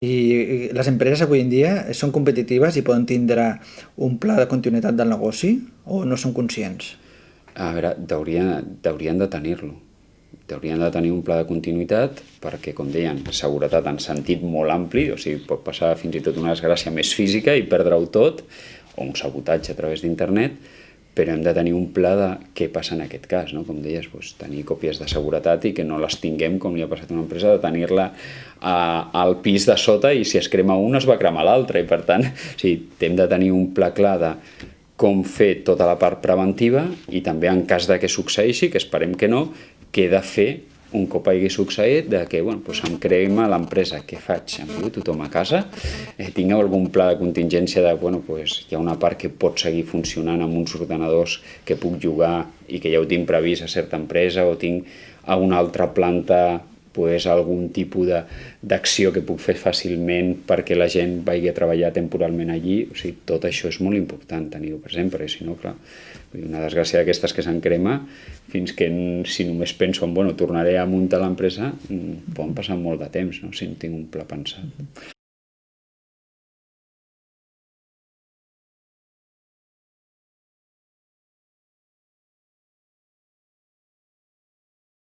I les empreses avui en dia són competitives i poden tindre un pla de continuïtat del negoci o no són conscients? A veure, haurien de tenir-lo. Haurien de tenir un pla de continuïtat perquè, com deien, seguretat en sentit molt ampli, o sigui, pot passar fins i tot una desgràcia més física i perdre-ho tot, o un sabotatge a través d'internet, però hem de tenir un pla de què passa en aquest cas, no? Com deies, doncs, tenir còpies de seguretat i que no les tinguem, com li ha passat a una empresa, de tenir-la al pis de sota i si es crema un es va cremar l'altre, i per tant, o sigui, hem de tenir un pla clar de com fer tota la part preventiva i també en cas de que succeeixi, que esperem que no, què he de fer un cop hagi succeït, de que doncs em crema l'empresa, què faig? Envio tothom a casa? Tinc algun pla de contingència de, doncs hi ha una part que pot seguir funcionant amb uns ordenadors que puc llogar i que ja ho tinc previst a certa empresa, o tinc a una altra planta algun tipus d'acció que puc fer fàcilment perquè la gent vagi a treballar temporalment allí. O sigui, tot això és molt important tenir-ho present, perquè si no, clar, una desgràcia d'aquestes que se'n crema, fins que si només penso en, tornaré a muntar l'empresa, poden passar molt de temps, no? Si no tinc un pla pensat.